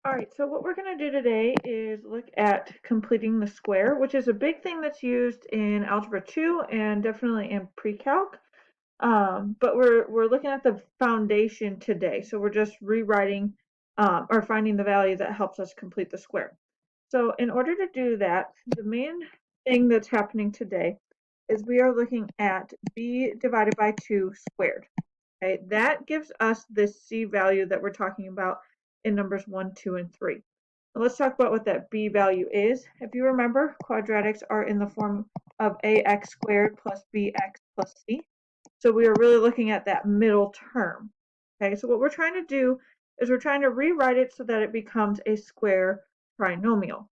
All right, so what we're going to do today is look at completing the square, which is a big thing that's used in Algebra 2 and definitely in pre-calc. But we're looking at the foundation today, so we're just rewriting or finding the value that helps us complete the square. So in order to do that, the main thing that's happening today is we are looking at b divided by 2 squared. Okay, that gives us this c value that we're talking about in numbers 1, 2, and 3. Now let's talk about what that b value is. If you remember, quadratics are in the form of ax squared plus bx plus c. So we are really looking at that middle term. Okay, so what we're trying to do is we're trying to rewrite it so that it becomes a square trinomial.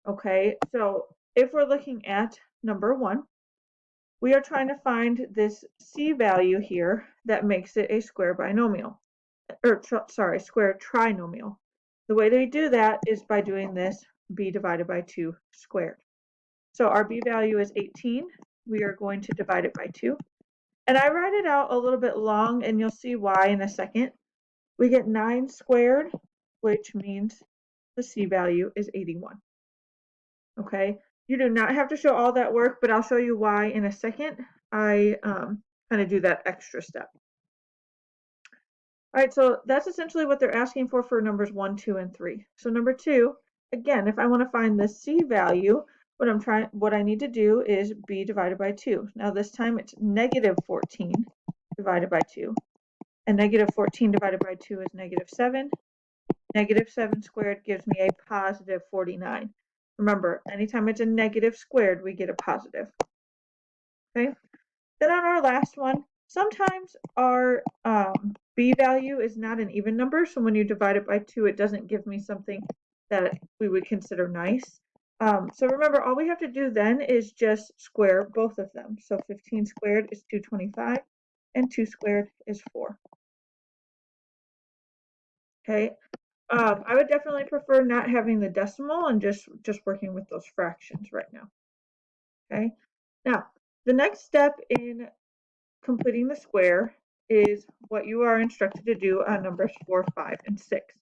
Okay, so if we're looking at number 1, we are trying to find this c value here that makes it a square binomial, or square trinomial. The way they do that is by doing this b divided by 2 squared. So our b value is 18. We are going to divide it by 2. And I write it out a little bit long, and you'll see why in a second. We get 9 squared, which means the c value is 81. Okay, you do not have to show all that work, but I'll show you why in a second. I kind of do that extra step. All right, so that's essentially what they're asking for numbers 1, 2, and 3. So number 2, again, if I want to find the c value, what I need to do is b divided by 2. Now this time it's negative 14 divided by 2. And negative 14 divided by 2 is negative 7. Negative 7 squared gives me a positive 49. Remember, anytime it's a negative squared, we get a positive. Okay. Then on our last one, sometimes our b value is not an even number. So when you divide it by 2, it doesn't give me something that we would consider nice. So remember, all we have to do then is just square both of them. So 15 squared is 225, and 2 squared is 4. Okay. I would definitely prefer not having the decimal and just working with those fractions right now. Okay. Now, the next step in completing the square is what you are instructed to do on numbers 4, 5, and 6.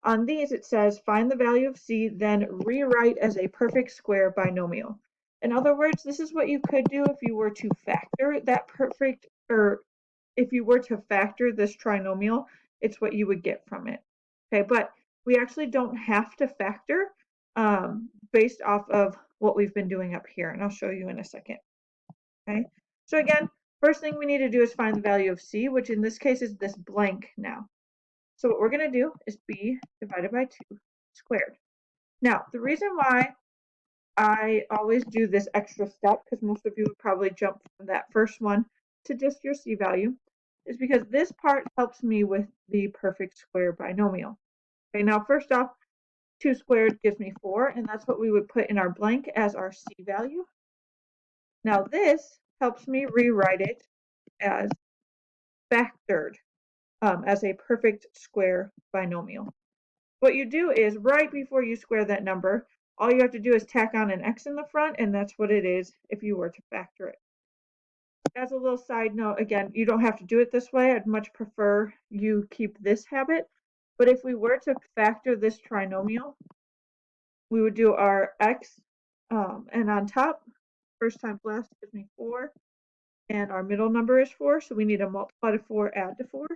On these, it says find the value of c, then rewrite as a perfect square binomial. In other words, this is what you could do if you were to factor that perfect, or if you were to factor this trinomial, it's what you would get from it. Okay, but we actually don't have to factor based off of what we've been doing up here, and I'll show you in a second. Okay, so again, first thing we need to do is find the value of c, which in this case is this blank now. So what we're going to do is b divided by 2 squared. Now, the reason why I always do this extra step, because most of you would probably jump from that first one to just your c value, is because this part helps me with the perfect square binomial. Okay, now first off, 2 squared gives me 4, and that's what we would put in our blank as our c value. Now this helps me rewrite it as factored, as a perfect square binomial. What you do is right before you square that number, all you have to do is tack on an x in the front, and that's what it is if you were to factor it. As a little side note, again, you don't have to do it this way. I'd much prefer you keep this habit. But if we were to factor this trinomial, we would do our x, and on top, first times last gives me 4, and our middle number is 4, so we need to multiply to 4, add to 4,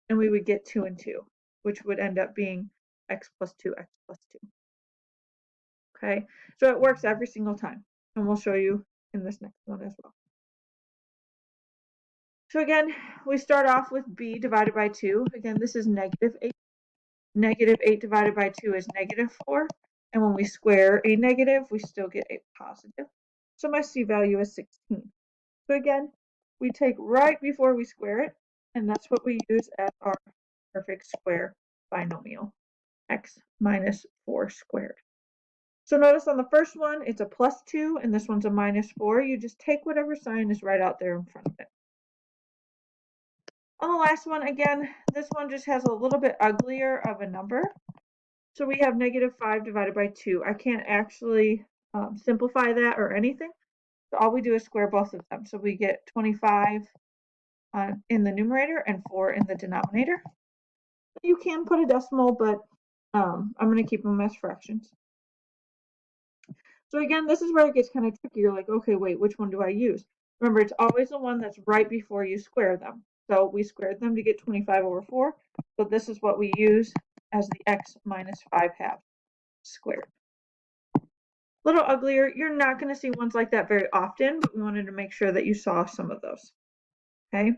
and we would get 2 and 2, which would end up being x plus 2, x plus 2. Okay, so it works every single time, and we'll show you in this next one as well. So again, we start off with b divided by 2. Again, this is negative 8. Negative 8 divided by 2 is negative 4. And when we square a negative, we still get a positive. So my c value is 16. So again, we take right before we square it, and that's what we use as our perfect square binomial, x minus 4 squared. So notice on the first one, it's a plus 2, and this one's a minus 4. You just take whatever sign is right out there in front of it. On the last one, again, this one just has a little bit uglier of a number. So we have negative 5 divided by 2. I can't actually simplify that or anything. So all we do is square both of them. So we get 25 in the numerator and 4 in the denominator. You can put a decimal, but I'm going to keep them as fractions. So again, this is where it gets kind of tricky. You're like, okay, wait, which one do I use? Remember, it's always the one that's right before you square them. So we squared them to get 25 over 4. So this is what we use as the x minus 5 halves squared. A little uglier. You're not going to see ones like that very often, but we wanted to make sure that you saw some of those. Okay.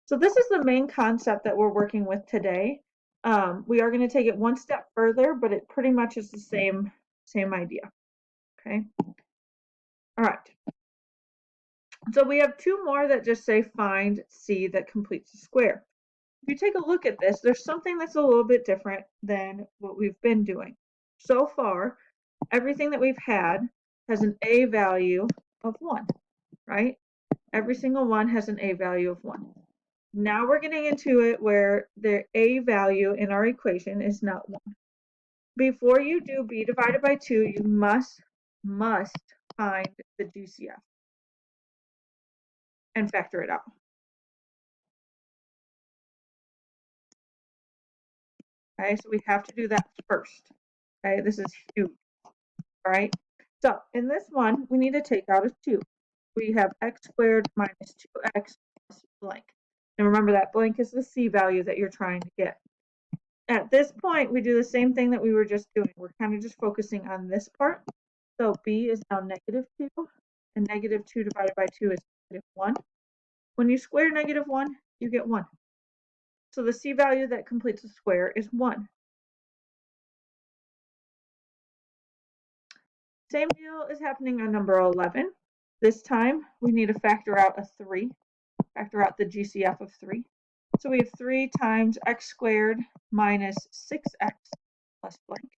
So this is the main concept that we're working with today. We are going to take it one step further, but it pretty much is the same idea. Okay. All right. So we have two more that just say find C that completes the square. If you take a look at this, there's something that's a little bit different than what we've been doing. So far, everything that we've had has an A value of 1, right? Every single one has an A value of 1. Now we're getting into it where the A value in our equation is not 1. Before you do B divided by 2, you must find the GCF and factor it out. Okay, so we have to do that first. Okay, this is huge. All right, so in this one, we need to take out a 2. We have x squared minus 2x plus blank. And remember that blank is the C value that you're trying to get. At this point, we do the same thing that we were just doing. We're kind of just focusing on this part. So B is now negative 2, and negative 2 divided by 2 is negative 1. When you square negative 1, you get 1. So the C value that completes the square is 1. Same deal is happening on number 11. This time, we need to factor out a 3, factor out the GCF of 3. So we have 3 times x squared minus 6x plus blank.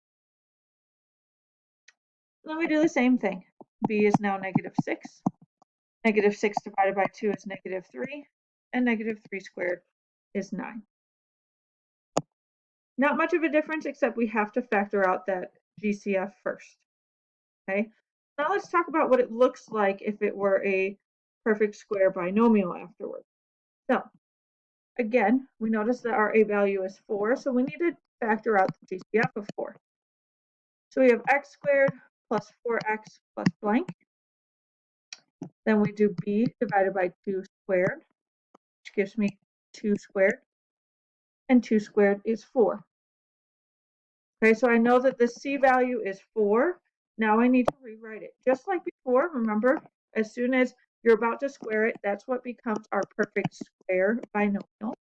Then we do the same thing. B is now negative 6. Negative 6 divided by 2 is negative 3. And negative 3 squared is 9. Not much of a difference, except we have to factor out that GCF first. Okay. Now let's talk about what it looks like if it were a perfect square binomial afterwards. So again, we notice that our A value is 4, so we need to factor out the GCF of 4. So we have x squared plus 4x plus blank. Then we do B divided by 2 squared, which gives me 2 squared. And 2 squared is 4. Okay, so I know that the C value is 4. Now I need to rewrite it. Just like before, remember, as soon as you're about to square it, that's what becomes our perfect square binomial.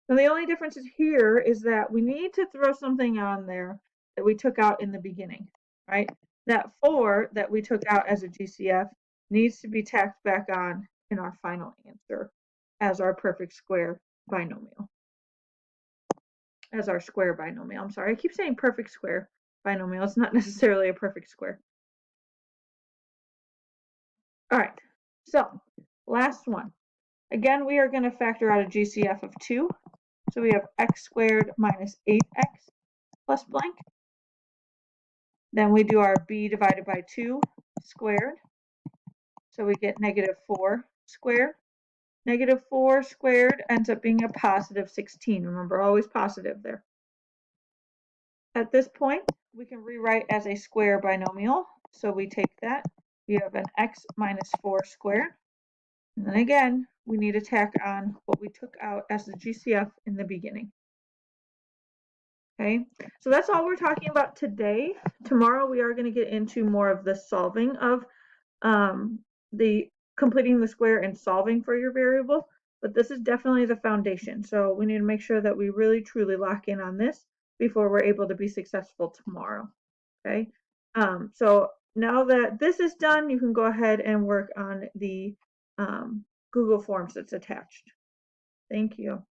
So the only difference here is that we need to throw something on there that we took out in the beginning, right? That 4 that we took out as a GCF needs to be tacked back on in our final answer as our perfect square binomial. As our square binomial. I'm sorry, I keep saying perfect square binomial. It's not necessarily a perfect square. All right, so last one. Again, we are going to factor out a GCF of 2. So we have x squared minus 8x plus blank. Then we do our b divided by 2 squared. So we get negative 4 squared. Negative 4 squared ends up being a positive 16. Remember, always positive there. At this point, we can rewrite as a square binomial. So we take that. We have an x minus 4 squared. And then again, we need to tack on what we took out as the GCF in the beginning. Okay, so that's all we're talking about today. Tomorrow we are going to get into more of the solving of the completing the square and solving for your variable, but this is definitely the foundation. So we need to make sure that we really truly lock in on this before we're able to be successful tomorrow. Okay, so now that this is done, you can go ahead and work on the Google Forms that's attached. Thank you.